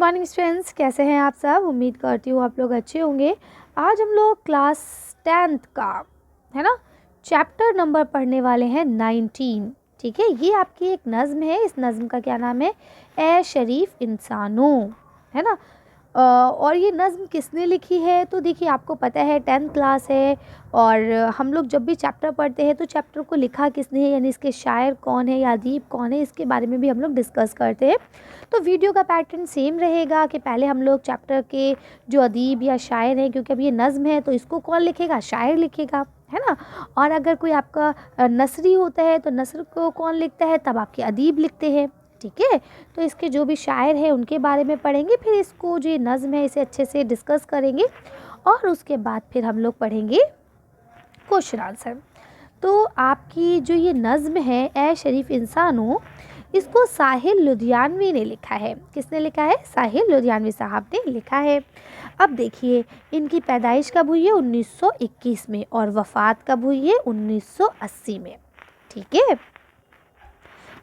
Morning students, कैसे हैं आप सब। उम्मीद करती हूँ आप लोग अच्छे होंगे। आज हम लोग क्लास 10th का है ना चैप्टर नंबर पढ़ने वाले हैं 19। ठीक है, ये आपकी एक नज़्म है। इस नज़्म का क्या नाम है? ए शरीफ इंसानों, है ना। और ये नज़्म किसने लिखी है? तो देखिए, आपको पता है 10th क्लास है और हम लोग जब भी चैप्टर पढ़ते हैं तो चैप्टर को लिखा किसने है, यानी इसके शायर कौन है या अदीब कौन है, इसके बारे में भी हम लोग डिस्कस करते हैं। तो वीडियो का पैटर्न सेम रहेगा कि पहले हम लोग चैप्टर के जो अदीब या शायर हैं, क्योंकि अब ये नज़्म है तो इसको कौन लिखेगा? शायर लिखेगा, है ना। और अगर कोई आपका नसरी होता है तो नसर को कौन लिखता है? तब आपके अदीब लिखते हैं। ठीक है, तो इसके जो भी शायर हैं उनके बारे में पढ़ेंगे, फिर इसको जो ये नज़्म है इसे अच्छे से डिस्कस करेंगे और उसके बाद फिर हम लोग पढ़ेंगे क्वेश्चन आंसर। तो आपकी जो ये नज़्म है ए शरीफ इंसानों, इसको साहिल लुधियानवी ने लिखा है। किसने लिखा है? साहिल लुधियानवी साहब ने लिखा है। अब देखिए, इनकी पैदाइश कब हुई है? 1921 में, और वफ़ात कब हुई है? 1980 में। ठीक है,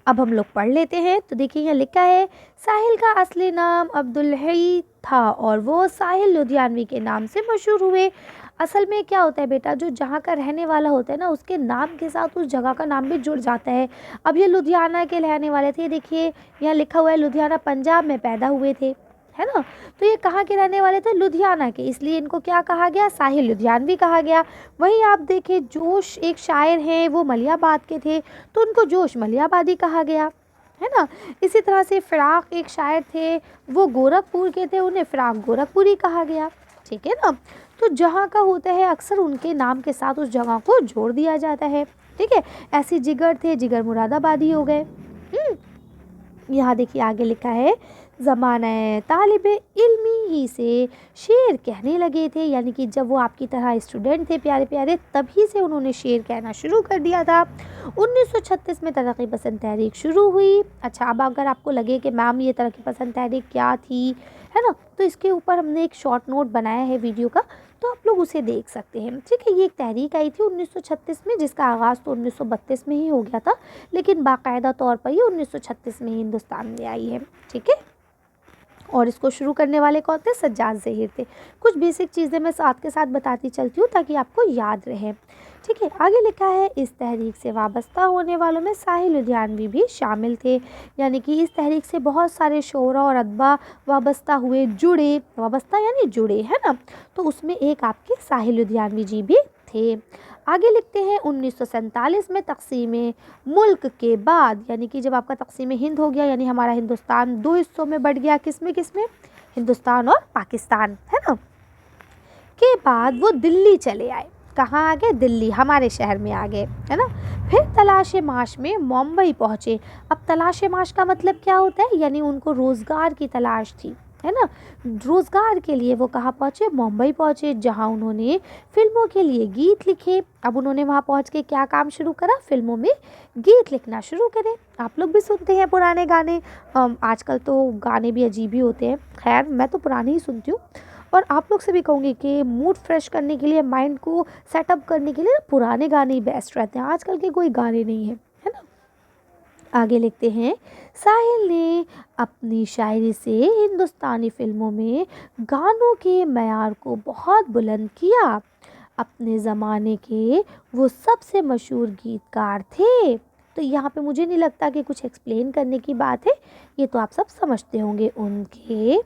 अब हम लोग पढ़ लेते हैं। तो देखिए, यहाँ लिखा है साहिल का असली नाम अब्दुल हई था और वो साहिल लुधियानवी के नाम से मशहूर हुए। असल में क्या होता है बेटा, जो जहाँ का रहने वाला होता है ना, उसके नाम के साथ उस जगह का नाम भी जुड़ जाता है। अब ये लुधियाना के रहने वाले थे। देखिए, यहाँ लिखा हुआ है लुधियाना पंजाब में पैदा हुए थे, है ना। तो ये कहाँ के रहने वाले थे? लुधियाना के, इसलिए इनको क्या कहा गया? साहिल लुधियानवी कहा गया। वहीं आप देखें, जोश एक शायर हैं, वो मलियाबाद के थे तो उनको जोश मलियाबादी कहा गया, है ना। इसी तरह से फ़िराक एक शायर थे, वो गोरखपुर के थे, उन्हें फ़िराक गोरखपुरी कहा गया। ठीक है ना। तो जहाँ का होता है अक्सर उनके नाम के साथ उस जगह को जोड़ दिया जाता है। ठीक है, ऐसे जिगर थे, जिगर मुरादाबादी हो गए। यहाँ देखिए, आगे लिखा है ज़माना तालिब इल्मी ही से शेर कहने लगे थे, यानी कि जब वो आपकी तरह स्टूडेंट थे प्यारे प्यारे, तभी से उन्होंने शेर कहना शुरू कर दिया था। 1936 में तरक्की पसंद तहरीक शुरू हुई। अच्छा, अब अगर आपको लगे कि मैम ये तरक्की पसंद तहरीक क्या थी, है ना, तो इसके ऊपर हमने एक शॉर्ट नोट बनाया है वीडियो का, तो आप लोग उसे देख सकते हैं। ठीक है, ये एक तहरीक आई थी 1936 में, जिसका आगाज़ तो 1932 में ही हो गया था, लेकिन बाकायदा तौर पर ये 1936 में हिंदुस्तान में आई है। ठीक है, और इसको शुरू करने वाले कौन थे? सज्जाद ज़हीर थे। कुछ बेसिक चीज़ें मैं साथ के साथ बताती चलती हूँ ताकि आपको याद रहे। ठीक है, आगे लिखा है इस तहरीक से वाबस्ता होने वालों में साहिल लुधियानवी भी शामिल थे, यानी कि इस तहरीक से बहुत सारे शोरा और अदबा वाबस्ता हुए, जुड़े। वाबस्ता यानी जुड़े, है ना। तो उसमें एक आपके साहिल लुधियानवी जी भी थे। आगे लिखते हैं 1947 में तकसीम मुल्क के बाद, यानी कि जब आपका तकसीम हिंद हो गया, यानी हमारा हिंदुस्तान दो हिस्सों में बढ़ गया। किसमें किसमें? हिंदुस्तान और पाकिस्तान, है ना। के बाद वो दिल्ली चले आए। कहाँ आ गए? दिल्ली, हमारे शहर में आ गए, है ना। फिर तलाश माश में मुंबई पहुँचे। अब तलाश माश का मतलब क्या होता है? यानी उनको रोज़गार की तलाश थी, है ना। रोज़गार के लिए वो कहाँ पहुँचे? मुंबई पहुँचे, जहाँ उन्होंने फिल्मों के लिए गीत लिखे। अब उन्होंने वहाँ पहुँच के क्या काम शुरू करा? फिल्मों में गीत लिखना शुरू करे। आप लोग भी सुनते हैं पुराने गाने, आजकल तो गाने भी अजीब ही होते हैं। खैर, मैं तो पुराने ही सुनती हूँ, और आप लोग से भी कहूँगी कि मूड फ्रेश करने के लिए, माइंड को सेटअप करने के लिए पुराने गाने ही बेस्ट रहते हैं, आजकल के कोई गाने नहीं हैं, है ना। आगे लिखते हैं साहिल ने अपनी शायरी से हिंदुस्तानी फिल्मों में गानों के मयार को बहुत बुलंद किया। अपने ज़माने के वो सबसे मशहूर गीतकार थे। तो यहाँ पे मुझे नहीं लगता कि कुछ एक्सप्लेन करने की बात है, ये तो आप सब समझते होंगे। उनके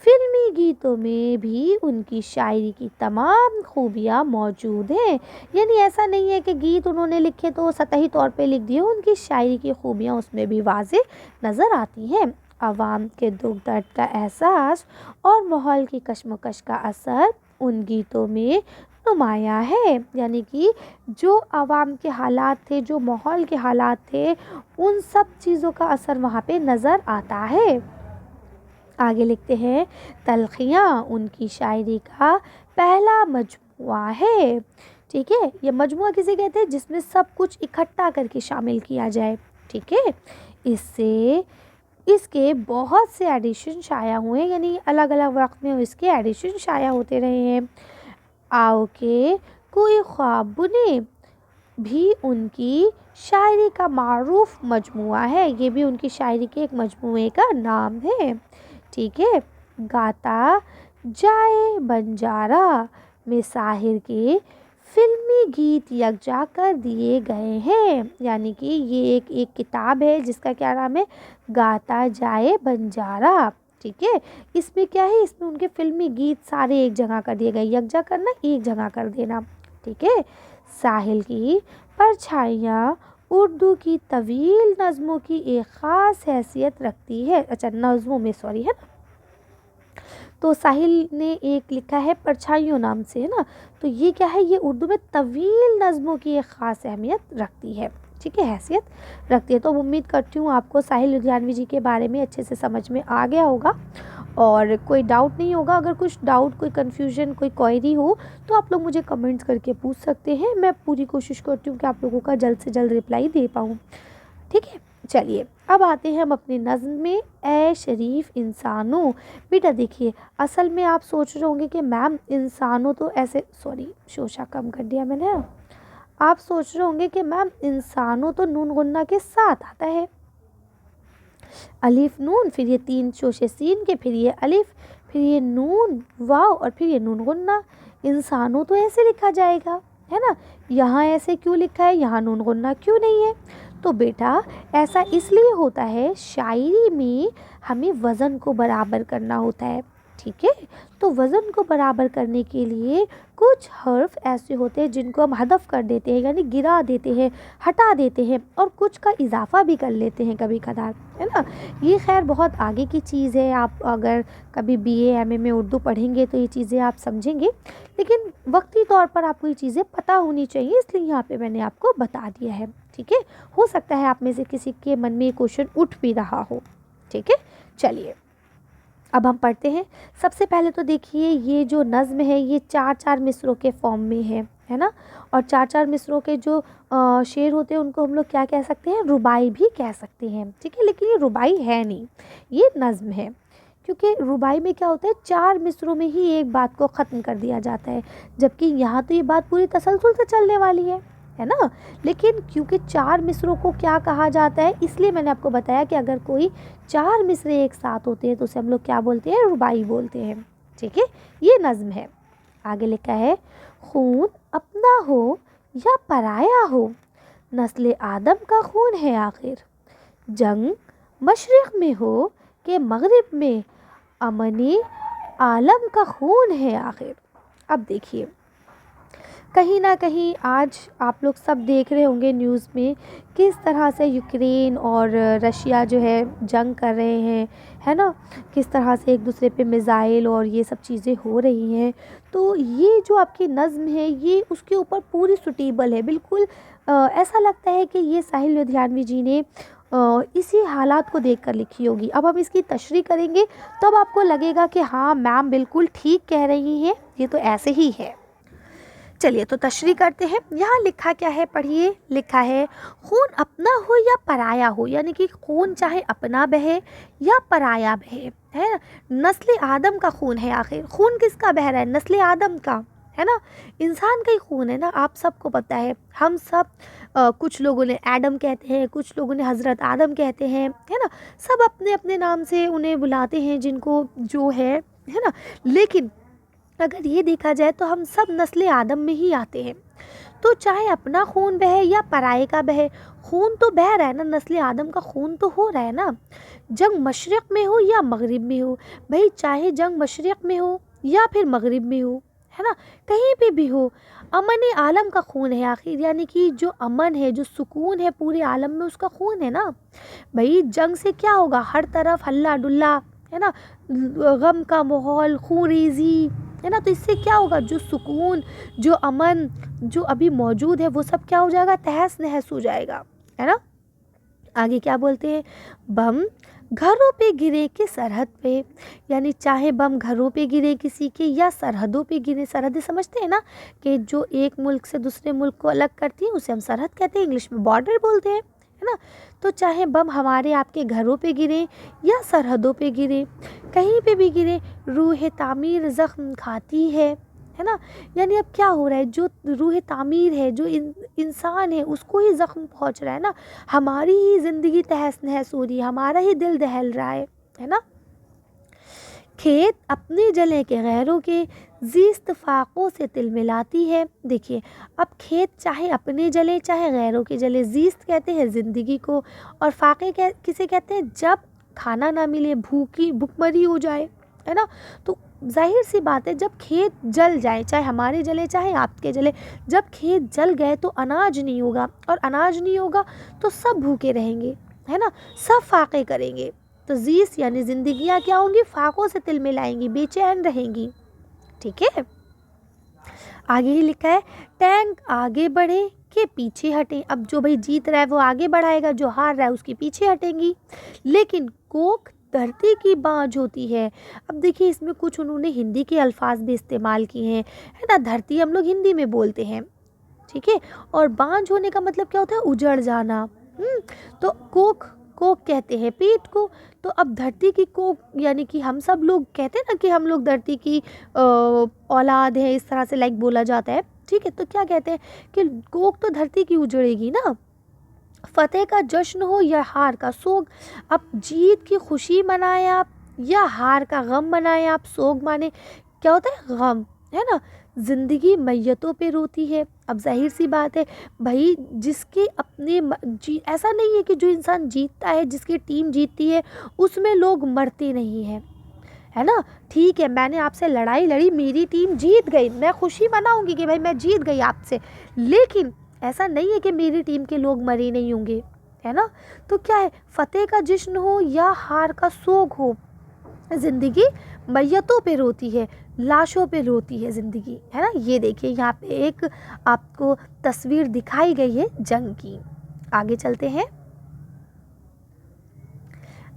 फिल्मी गीतों में भी उनकी शायरी की तमाम खूबियाँ मौजूद हैं, यानी ऐसा नहीं है कि गीत उन्होंने लिखे तो सतही तौर पे लिख दिए, उनकी शायरी की खूबियाँ उसमें भी वाज़े नज़र आती हैं। आवाम के दुख दर्द का एहसास और माहौल की कशमकश का असर उन गीतों में नुमाया है, यानी कि जो आवाम के हालात थे, जो माहौल के हालात थे, उन सब चीज़ों का असर वहाँ पे नज़र आता है। आगे लिखते हैं तलखियाँ उनकी शायरी का पहला मजमुआ है। ठीक है, ये मजमुआ किसे कहते हैं? जिसमें सब कुछ इकट्ठा करके शामिल किया जाए। ठीक है, इससे इसके बहुत से एडिशन शाया हुए, यानी अलग अलग वक्त में इसके एडिशन शाया होते रहे हैं। आओ के कोई ख्वाब बुने भी उनकी शायरी का मारूफ मजमुआ है, ये भी उनकी शायरी के एक मजमुए का नाम है। ठीक है। गाता जाए बंजारा में साहिर के फिल्मी गीत यकजा कर दिए गए हैं। यानी कि ये एक किताब है जिसका क्या नाम है, गाता जाए बंजारा। ठीक है, इसमें क्या है, इसमें उनके फिल्मी गीत सारे एक जगह कर दिए गए। यकजा करना, एक जगह कर देना। ठीक है। साहिल की परछाइयाँ उर्दू की तवील नज़मों की एक ख़ास हैसियत रखती है। अच्छा, नज़मों में सॉरी है ना। तो साहिल ने एक लिखा है परछाइयों नाम से, है ना। तो ये क्या है, ये उर्दू में तवील नज़मों की एक ख़ास अहमियत रखती है। ठीक है, हैसियत रखती है। तो उम्मीद करती हूँ आपको साहिल लुधियानवी जी के बारे में अच्छे से समझ में आ गया होगा और कोई डाउट नहीं होगा। अगर कुछ डाउट, कोई कन्फ्यूजन, कोई क्वेरी हो तो आप लोग मुझे कमेंट्स करके पूछ सकते हैं। मैं पूरी कोशिश करती हूँ कि आप लोगों का जल्द से जल्द रिप्लाई दे पाऊँ। ठीक है, चलिए अब आते हैं हम अपनी नज़्म में। ए शरीफ इंसानों। बेटा देखिए, असल में आप सोच रहे होंगे कि मैम इंसानों तो ऐसे, सॉरी शोशा कम कर दिया मैंने। आप सोच रहे होंगे कि मैम इंसानों तो नून गुन्ना के साथ आता है, अलिफ नून, फिर ये 3 शोशे सीन के, फिर ये अलिफ, फिर ये नून वाव और फिर ये नून गुन्ना। इंसानों तो ऐसे लिखा जाएगा, है ना। यहाँ ऐसे क्यों लिखा है, यहाँ नून गुन्ना क्यों नहीं है? तो बेटा ऐसा इसलिए होता है, शायरी में हमें वज़न को बराबर करना होता है। ठीक है, तो वज़न को बराबर करने के लिए कुछ हर्फ ऐसे होते हैं जिनको हम हदफ कर देते हैं, यानी गिरा देते हैं, हटा देते हैं, और कुछ का इजाफा भी कर लेते हैं कभी कदार, है ना। ये खैर बहुत आगे की चीज़ है। आप अगर कभी BA MA में उर्दू पढ़ेंगे तो ये चीज़ें आप समझेंगे, लेकिन वक्ती तौर पर आपको ये चीज़ें पता होनी चाहिए, इसलिए यहाँ पे मैंने आपको बता दिया है। ठीक है, हो सकता है आप में से किसी के मन में ये क्वेश्चन उठ भी रहा हो। ठीक है, चलिए अब हम पढ़ते हैं। सबसे पहले तो देखिए, ये जो नज़्म है ये 4-4 मिसरों के फॉर्म में है ना। और 4-4 मिसरों के जो शेर होते हैं उनको हम लोग क्या कह सकते हैं, रुबाई भी कह सकते हैं। ठीक है, लेकिन ये रुबाई है नहीं, ये नज़्म है। क्योंकि रुबाई में क्या होता है, 4 मिसरों में ही एक बात को ख़त्म कर दिया जाता है, जबकि यहाँ तो ये बात पूरी तसलसल से चलने वाली है ना। लेकिन क्योंकि 4 मिसरों को क्या कहा जाता है, इसलिए मैंने आपको बताया कि अगर कोई 4 मिसरे एक साथ होते हैं तो उसे हम लोग क्या बोलते हैं, रुबाई बोलते हैं। ठीक है, ये नज़्म है। आगे लिखा है, खून अपना हो या पराया हो, नस्ल आदम का खून है आखिर, जंग मशरिक़ में हो कि मगरिब में, अमनी आलम का खून है आखिर। अब देखिए, कहीं ना कहीं आज आप लोग सब देख रहे होंगे न्यूज़ में किस तरह से यूक्रेन और रशिया जो है जंग कर रहे हैं, है ना। किस तरह से एक दूसरे पे मिज़ाइल और ये सब चीज़ें हो रही हैं। तो ये जो आपकी नज़्म है ये उसके ऊपर पूरी सुटेबल है, बिल्कुल ऐसा लगता है कि ये साहिल लुधियानवी जी ने इसी हालात को देखकर लिखी होगी। अब हम इसकी तशरीह करेंगे तब आपको लगेगा कि हाँ मैम बिल्कुल ठीक कह रही हैं, ये तो ऐसे ही है। चलिए तो तशरीह करते हैं। यहाँ लिखा क्या है, पढ़िए। लिखा है, खून अपना हो या पराया हो, यानी कि खून चाहे अपना बहे या पराया बहे, है। नस्ल आदम का खून है आखिर। खून किसका बह रहा है, नस्ल आदम का, है ना। इंसान का ही खून है ना, आप सबको पता है। हम सब कुछ लोगों ने एडम कहते हैं, कुछ लोगों ने हज़रत आदम कहते हैं, है ना। सब अपने अपने नाम से उन्हें बुलाते हैं जिनको जो है ना। लेकिन अगर ये देखा जाए तो हम सब नस्ल आदम में ही आते हैं। तो चाहे अपना खून बहे या पराये का बहे, खून तो बह रहा है ना, नस्ल आदम का खून तो हो रहा है ना। जंग मशरिक़ में हो या मगरिब में हो, भाई चाहे जंग मशरिक़ में हो या फिर मगरिब में हो, है ना, कहीं पे भी हो, अमन आलम का खून है आखिर। यानी कि जो अमन है, जो सुकून है पूरे आलम में, उसका खून है ना। भाई जंग से क्या होगा, हर तरफ हल्ला डुल्ला, है ना, गम का माहौल, खूनरेज़ी, है ना। तो इससे क्या होगा, जो सुकून, जो अमन जो अभी मौजूद है वो सब क्या हो जाएगा, तहस नहस हो जाएगा, है ना। आगे क्या बोलते हैं, बम घरों पे गिरे के सरहद पे, यानी चाहे बम घरों पे गिरे किसी के या सरहदों पे गिरे। सरहदें समझते हैं ना, कि जो एक मुल्क से दूसरे मुल्क को अलग करती है उसे हम सरहद कहते हैं, इंग्लिश में बॉर्डर बोलते हैं, है ना। तो चाहे बम हमारे आपके घरों पे गिरे या सरहदों पे गिरे, कहीं पे भी गिरे, रूह तामीर ज़ख्म खाती है ना। यानी अब क्या हो रहा है, जो रूह तामीर है, जो इंसान है, उसको ही ज़ख्म पहुंच रहा है ना। हमारी ही ज़िंदगी तहस नहस हो रही है, हमारा ही दिल दहल रहा है ना। खेत अपने जले के गैरों के जीस्त फाकों से तिल मिलाती है। देखिए, अब खेत चाहे अपने जले चाहे गैरों के जले, जीस्त कहते हैं ज़िंदगी को, और फाके किसे कहते हैं, जब खाना ना मिले, भूखमरी हो जाए, है ना। तो जाहिर सी बात है, जब खेत जल जाए, चाहे हमारे जले चाहे आपके जले, जब खेत जल गए तो अनाज नहीं होगा, और अनाज नहीं होगा तो सब भूखे रहेंगे, है ना, सब फाके करेंगे। तो जीस यानी जिंदगियां क्या होंगी, फाकों से तिल मिलाएंगी, बेचैन रहेंगी। ठीक है, आगे ही लिखा है, टैंक आगे बढ़े के पीछे हटे। अब जो भाई जीत रहा है वो आगे बढ़ाएगा, जो हार रहा है उसके पीछे हटेंगी। लेकिन कोक धरती की बाँझ होती है। अब देखिए, इसमें कुछ उन्होंने हिंदी के अल्फाज भी इस्तेमाल किए हैं, है ना। धरती हम लोग हिंदी में बोलते हैं, ठीक है, और बाँझ होने का मतलब क्या होता है, उजड़ जाना। तो कोक कोक कहते हैं पेट को। तो अब धरती की कोक यानी कि हम सब लोग कहते हैं ना कि हम लोग धरती की औलाद है, इस तरह से लाइक बोला जाता है, ठीक है। तो क्या कहते हैं कि कोक तो धरती की उजड़ेगी ना। फतेह का जश्न हो या हार का सोग, अब जीत की खुशी मनाए आप या हार का गम मनाए आप। सोग माने क्या होता है, गम, है ना। जिंदगी मैयतों पे रोती है। अब जाहिर सी बात है भाई, जिसके अपने ऐसा नहीं है कि जो इंसान जीतता है, जिसकी टीम जीतती है, उसमें लोग मरते नहीं हैं, है ना। ठीक है, मैंने आपसे लड़ाई लड़ी, मेरी टीम जीत गई, मैं खुशी मनाऊंगी कि भाई मैं जीत गई आपसे, लेकिन ऐसा नहीं है कि मेरी टीम के लोग मरे नहीं होंगे, है ना। तो क्या है, फतेह का जश्न हो या हार का सोग हो, ज़िंदगी मैयतों पे रोती है, लाशों पे रोती है ज़िंदगी, है ना। ये देखिए, यहाँ पे एक आपको तस्वीर दिखाई गई है जंग की। आगे चलते हैं,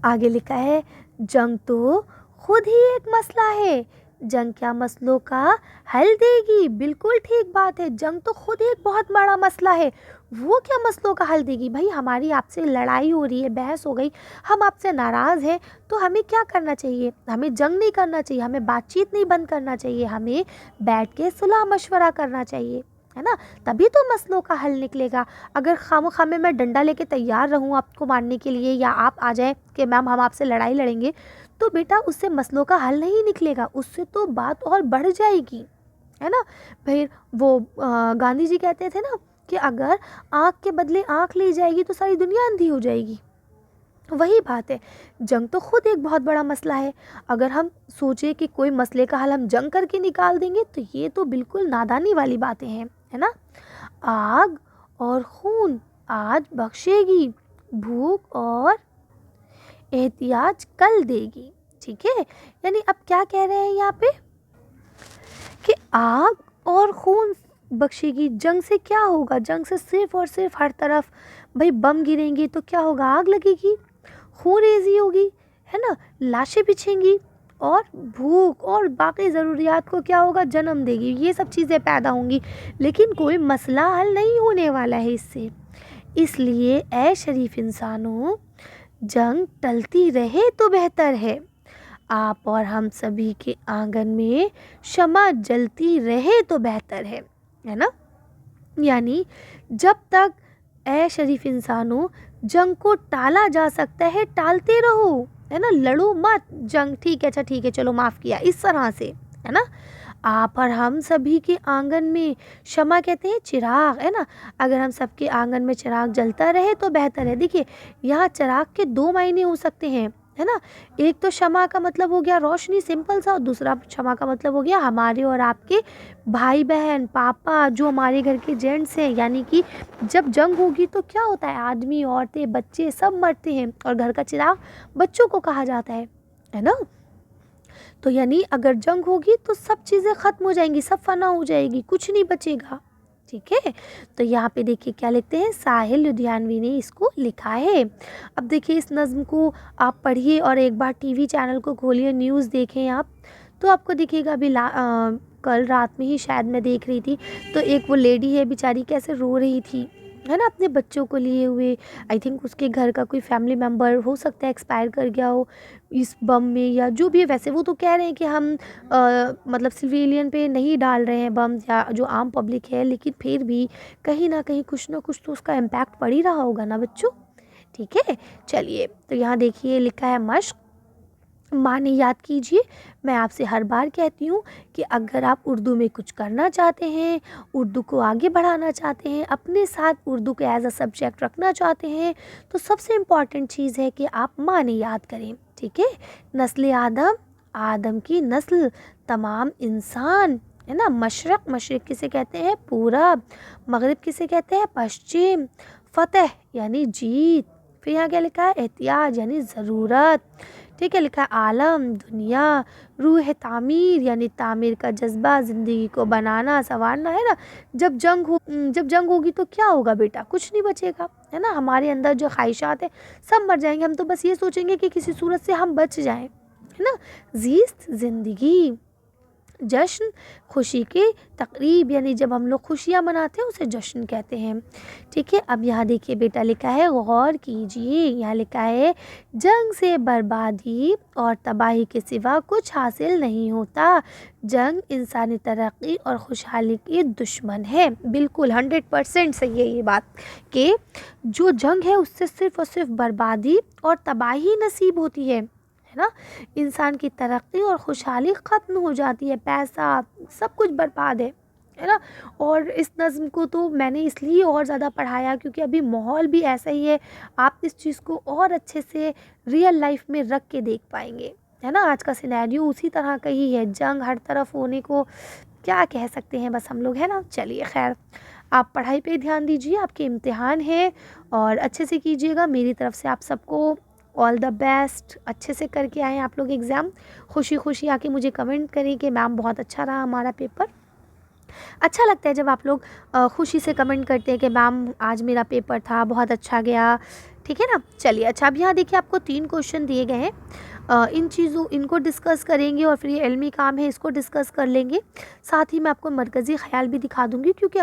आगे लिखा है, जंग तो खुद ही एक मसला है, जंग क्या मसलों का हल देगी। बिल्कुल ठीक बात है, जंग तो खुद ही एक बहुत बड़ा मसला है, वो क्या मसलों का हल देगी। भाई, हमारी आपसे लड़ाई हो रही है, बहस हो गई, हम आपसे नाराज़ हैं, तो हमें क्या करना चाहिए, हमें जंग नहीं करना चाहिए, हमें बातचीत नहीं बंद करना चाहिए, हमें बैठ के सुलह मशवरा करना चाहिए, है ना। तभी तो मसलों का हल निकलेगा। अगर खामोखामे मैं डंडा लेके तैयार रहूँ आपको मारने के लिए, या आप आ जाए कि मैम हम आपसे लड़ाई लड़ेंगे, तो बेटा उससे मसलों का हल नहीं निकलेगा, उससे तो बात और बढ़ जाएगी, है ना। फिर वो गांधी जी कहते थे ना कि अगर आँख के बदले आँख ली जाएगी तो सारी दुनिया अंधी हो जाएगी। वही बात है, जंग तो खुद एक बहुत बड़ा मसला है। अगर हम सोचे कि कोई मसले का हल हम जंग करके निकाल देंगे, तो ये तो बिल्कुल नादानी वाली बातें हैं, है ना। आग और खून आज बख्शेगी, भूख और एहतियाज कल देगी। ठीक है, यानी अब क्या कह रहे हैं यहाँ पे कि आग और खून बख्शेगी। जंग से क्या होगा, जंग से सिर्फ और सिर्फ हर तरफ भाई बम गिरेंगे तो क्या होगा, आग लगेगी, खूनरेज़ी होगी, है ना, लाशें बिछेंगी, और भूख और बाकी ज़रूरियात को क्या होगा, जन्म देगी, ये सब चीज़ें पैदा होंगी, लेकिन कोई मसला हल नहीं होने वाला है इससे। इसलिए ऐ शरीफ इंसानों, जंग टलती रहे तो बेहतर है, आप और हम सभी के आंगन में शमा जलती रहे तो बेहतर है ना। यानी जब तक ऐ शरीफ इंसानों जंग को टाला जा सकता है, टालते रहो, है ना, लड़ो मत जंग, ठीक है, अच्छा ठीक है, चलो माफ़ किया, इस तरह से, है ना। आप और हम सभी के आंगन में, शमा कहते हैं चिराग, है ना, अगर हम सबके आंगन में चिराग जलता रहे तो बेहतर है। देखिए, यहाँ चिराग के दो मायने हो सकते हैं, है ना। एक तो शमा का मतलब हो गया रोशनी, सिंपल सा, और दूसरा शमा का मतलब हो गया हमारे और आपके भाई बहन, पापा, जो हमारे घर के जेंट्स हैं। यानी कि जब जंग होगी तो क्या होता है, आदमी, औरतें, बच्चे सब मरते हैं, और घर का चिराग बच्चों को कहा जाता है ना। तो यानी अगर जंग होगी तो सब चीज़ें ख़त्म हो जाएंगी, सब फना हो जाएगी, कुछ नहीं बचेगा। ठीक है, तो यहाँ पे देखिए क्या लिखते हैं, साहिल लुधियानवी ने इसको लिखा है। अब देखिए, इस नज़्म को आप पढ़िए और एक बार टीवी चैनल को खोलिए, न्यूज़ देखें आप, तो आपको दिखेगा। अभी कल रात में ही शायद मैं देख रही थी, तो एक वो लेडी है बेचारी, कैसे रो रही थी, है ना, अपने बच्चों को लिए हुए। आई थिंक उसके घर का कोई फैमिली मेम्बर हो सकता है एक्सपायर कर गया हो इस बम में, या जो भी है। वैसे वो तो कह रहे हैं कि हम मतलब सिविलियन पे नहीं डाल रहे हैं बम, या जो आम पब्लिक है, लेकिन फिर भी कहीं ना कहीं कुछ ना कुछ तो उसका इम्पैक्ट पड़ ही रहा होगा ना बच्चों। ठीक है, चलिए, तो यहाँ देखिए लिखा है मश्क, माने याद कीजिए। मैं आपसे हर बार कहती हूँ कि अगर आप उर्दू में कुछ करना चाहते हैं, उर्दू को आगे बढ़ाना चाहते हैं, अपने साथ उर्दू को एज अ सब्जेक्ट रखना चाहते हैं, तो सबसे इम्पॉर्टेंट चीज़ है कि आप माने याद करें। ठीक है, नस्ल आदम, आदम की नस्ल, तमाम इंसान, है ना। मशरक़, मशरिक़ किसे कहते हैं? पूरब। मगरिब किसे कहते हैं? पश्चिम। फ़तह यानी जीत। फिर यहाँ क्या लिखा है? एहतियाज यानी ज़रूरत। ठीक है, लिखा है आलम, दुनिया। रूह तामीर यानी तामीर का जज्बा, ज़िंदगी को बनाना संवारना, है ना। जब जंग होगी तो क्या होगा बेटा? कुछ नहीं बचेगा, है ना। हमारे अंदर जो ख्वाहिशात है सब मर जाएंगे। हम तो बस ये सोचेंगे कि किसी सूरत से हम बच जाएं, है ना। जीस्त ज़िंदगी, जश्न खुशी की तकरीब, यानी जब हम लोग खुशियाँ मनाते हैं उसे जश्न कहते हैं। ठीक है, अब यहाँ देखिए बेटा लिखा है, गौर कीजिए। यहाँ लिखा है, जंग से बर्बादी और तबाही के सिवा कुछ हासिल नहीं होता। जंग इंसानी तरक्की और खुशहाली की दुश्मन है। बिल्कुल 100% सही है ये बात कि जो जंग है उससे सिर्फ़ और सिर्फ बर्बादी और तबाही नसीब होती है ना। इंसान की तरक्की और खुशहाली ख़त्म हो जाती है, पैसा सब कुछ बर्बाद है ना। और इस नज़्म को तो मैंने इसलिए और ज़्यादा पढ़ाया क्योंकि अभी माहौल भी ऐसा ही है। आप इस चीज़ को और अच्छे से रियल लाइफ में रख के देख पाएंगे, है ना। आज का सिनेरियो उसी तरह का ही है, जंग हर तरफ होने को क्या कह सकते हैं बस हम लोग, है ना। चलिए खैर, आप पढ़ाई पे ध्यान दीजिए, आपके इम्तिहान है और अच्छे से कीजिएगा। मेरी तरफ से आप सबको ऑल द बेस्ट। अच्छे से करके आएँ आप लोग एग्ज़ाम, खुशी खुशी आके मुझे कमेंट करें कि मैम बहुत अच्छा रहा हमारा पेपर। अच्छा लगता है जब आप लोग खुशी से कमेंट करते हैं कि मैम आज मेरा पेपर था बहुत अच्छा गया। ठीक है ना। चलिए, अच्छा अब यहाँ देखिए आपको 3 क्वेश्चन दिए गए हैं। इनको डिस्कस करेंगे और फिर ये इल्मी काम है, इसको डिस्कस कर लेंगे। साथ ही मैं आपको मरकज़ी ख़याल भी दिखा दूँगी क्योंकि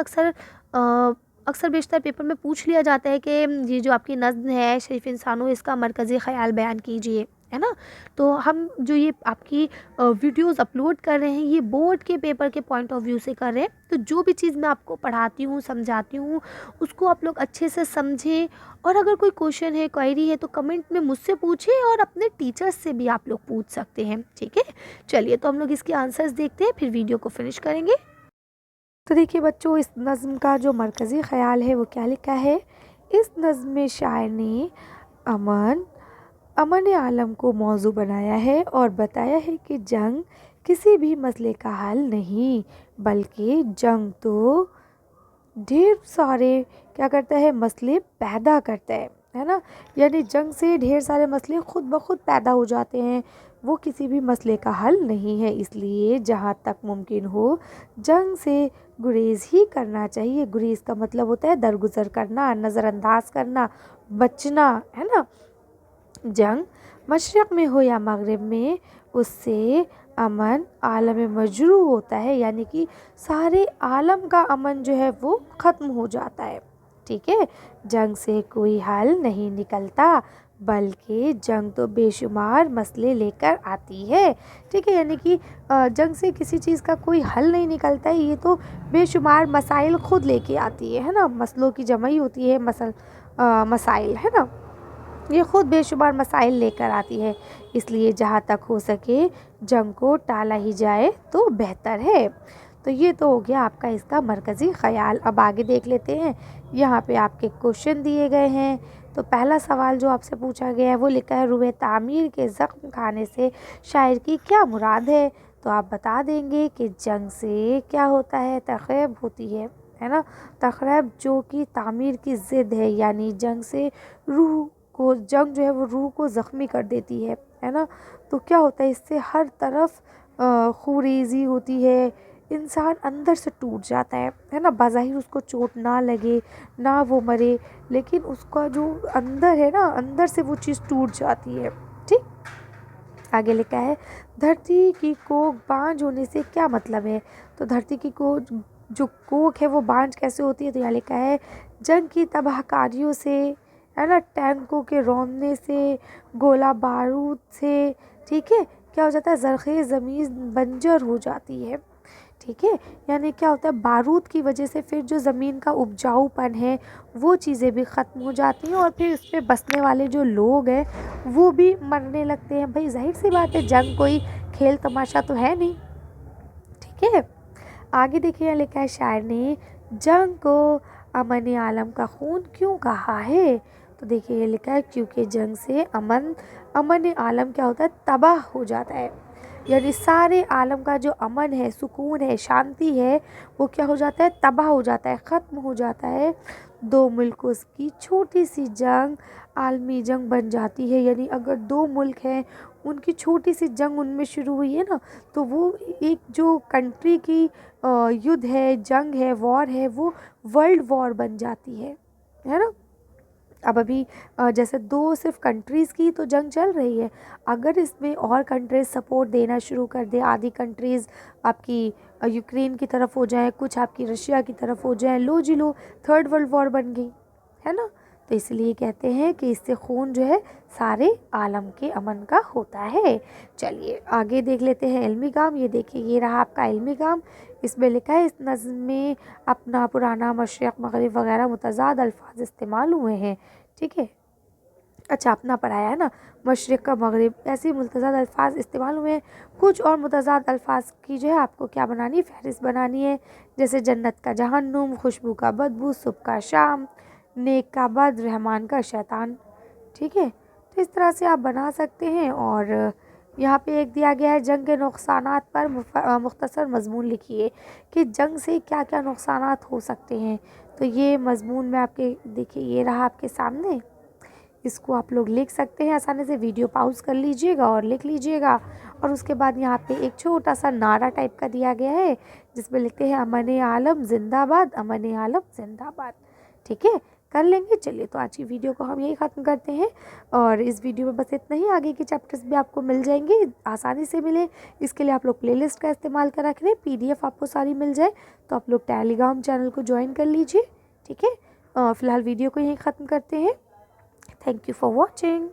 अक्सर बेशतर पेपर में पूछ लिया जाता है कि ये जो आपकी नज़्म है शरीफ इंसानों, इसका मरकज़ी ख़याल बयान कीजिए, है ना। तो हम जो ये आपकी वीडियोस अपलोड कर रहे हैं ये बोर्ड के पेपर के पॉइंट ऑफ व्यू से कर रहे हैं। तो जो भी चीज़ मैं आपको पढ़ाती हूँ, समझाती हूँ, उसको आप लोग अच्छे से समझें। और अगर कोई क्वेश्चन है, क्वेरी है तो कमेंट में मुझसे पूछें और अपने टीचर्स से भी आप लोग पूछ सकते हैं। ठीक है, चलिए तो हम लोग इसके आंसर्स देखते हैं, फिर वीडियो को फिनिश करेंगे। तो देखिए बच्चों, इस नज़्म का जो मरकज़ी ख़याल है वो क्या लिखा है। इस नज़्म में शायर ने अमन आलम को मौजू बनाया है और बताया है कि जंग किसी भी मसले का हल नहीं, बल्कि जंग तो ढेर सारे क्या करता है, मसले पैदा करता है ना। यानी जंग से ढेर सारे मसले खुद ब खुद पैदा हो जाते हैं, वो किसी भी मसले का हल नहीं है। इसलिए जहाँ तक मुमकिन हो जंग से गुरेज़ ही करना चाहिए। गुरेज़ का मतलब होता है दरगुजर करना, नज़रअंदाज करना, बचना, है ना। जंग मशरक़ में हो या मगरिब में, उससे अमन आलम मजरू होता है, यानी कि सारे आलम का अमन जो है वो ख़त्म हो जाता है। ठीक है, जंग से कोई हल नहीं निकलता, बल्कि जंग तो बेशुमार मसले लेकर आती है। ठीक है, यानी कि जंग से किसी चीज़ का कोई हल नहीं निकलता है, ये तो बेशुमार मसाइल ख़ुद लेके आती है ना। मसलों की जमा ही होती है मसाइल, है ना। ये ख़ुद बेशुमार मसाइल लेकर आती है। इसलिए जहाँ तक हो सके जंग को टाला ही जाए तो बेहतर है। तो ये तो हो गया आपका इसका मरकज़ी ख़याल। अब आगे देख लेते हैं। यहाँ पे आपके क्वेश्चन दिए गए हैं। तो पहला सवाल जो आपसे पूछा गया है वो लिखा है, रूह तामीर के ज़ख्म खाने से शायर की क्या मुराद है। तो आप बता देंगे कि जंग से क्या होता है, तख़रीब होती है ना। तख़रीब जो कि तामीर की ज़िद है, यानी जंग से जंग जो है वो रूह को ज़ख्मी कर देती है ना। तो क्या होता है, इससे हर तरफ खूरेज़ी होती है, इंसान अंदर से टूट जाता है ना। बाज़ाहिर उसको चोट ना लगे, ना वो मरे, लेकिन उसका जो अंदर है ना, अंदर से वो चीज़ टूट जाती है। ठीक, आगे लिखा है, धरती की कोख बांझ होने से क्या मतलब है। तो धरती की जो कोख है वो बांझ कैसे होती है। तो यहाँ लिखा है, जंग की तबाहकारियों से, है ना, टैंकों के रौंदने से, गोला बारूद से, ठीक है, क्या हो जाता है, ज़रख़े ज़मीन बंजर हो जाती है। ठीक है। यानी क्या होता है, बारूद की वजह से फिर जो ज़मीन का उपजाऊपन है वो चीज़ें भी ख़त्म हो जाती हैं और फिर इस पे बसने वाले जो लोग हैं वो भी मरने लगते हैं। भाई ज़ाहिर सी बात है, जंग कोई खेल तमाशा तो है नहीं, ठीक है। आगे देखिए यहाँ लिखा है शायर ने, जंग को अमन आलम का खून क्यों कहा है। तो देखिए ये लिखा है क्योंकि जंग से अमन आलम क्या होता है, तबाह हो जाता है। यानी सारे आलम का जो अमन है, सुकून है, शांति है, वो क्या हो जाता है, तबाह हो जाता है, ख़त्म हो जाता है। दो मुल्कों की छोटी सी जंग आलमी जंग बन जाती है। यानी अगर दो मुल्क हैं, उनकी छोटी सी जंग उनमें शुरू हुई है ना, तो वो एक जो कंट्री की युद्ध है, जंग है, वॉर है, वो वर्ल्ड वॉर बन जाती है ना। अब अभी जैसे दो सिर्फ कंट्रीज़ की तो जंग चल रही है, अगर इसमें और कंट्रीज़ सपोर्ट देना शुरू कर दे, आधी कंट्रीज़ आपकी यूक्रेन की तरफ हो जाए, कुछ आपकी रशिया की तरफ हो जाए, लो जी लो, थर्ड वर्ल्ड वॉर बन गई, है ना। तो इसलिए कहते हैं कि इससे खून जो है सारे आलम के अमन का होता है। चलिए आगे देख लेते हैं इल्मी काम। ये देखिए ये रहा आपका इल्मी काम। इसमें लिखा है, इस नज़्म में अपना पुराना मशरिक़ मग़रिब वग़ैरह मुतज़ाद अल्फाज इस्तेमाल हुए हैं, ठीक है। अच्छा अपना पढ़ाया है ना, मशरिक़ का मग़रिब, ऐसे मुतज़ाद अल्फाज इस्तेमाल हुए हैं। कुछ और मुतज़ाद अल्फाज की जो है आपको क्या बनानी है, फ़हरिस्त बनानी है। जैसे जन्नत का जहन्नुम, खुशबू का बदबू, सुबह का शाम, नेक का बद, रहमान का शैतान, ठीक है। तो इस तरह से आप बना सकते हैं। और यहाँ पे एक दिया गया है, जंग के नुकसानात पर मुख्तसर मज़मून लिखिए कि जंग से क्या क्या नुकसानात हो सकते हैं। तो ये मज़मून में आपके देखिए ये रहा आपके सामने, इसको आप लोग लिख सकते हैं आसानी से। वीडियो पॉज कर लीजिएगा और लिख लीजिएगा। और उसके बाद यहाँ पे एक छोटा सा नारा टाइप का दिया गया है जिसमें लिखते हैं, अमन आलम जिंदाबाद, अमन आलम जिंदाबाद, ठीक है। कर लेंगे। चलिए तो आज की वीडियो को हम यही ख़त्म करते हैं। और इस वीडियो में बस इतना ही, आगे के चैप्टर्स भी आपको मिल जाएंगे, आसानी से मिले इसके लिए आप लोग प्लेलिस्ट का इस्तेमाल कर रख लें, PDF आपको सारी मिल जाए तो आप लोग टेलीग्राम चैनल को ज्वाइन कर लीजिए, ठीक है। फ़िलहाल वीडियो को यहीं ख़त्म करते हैं। Thank you for watching.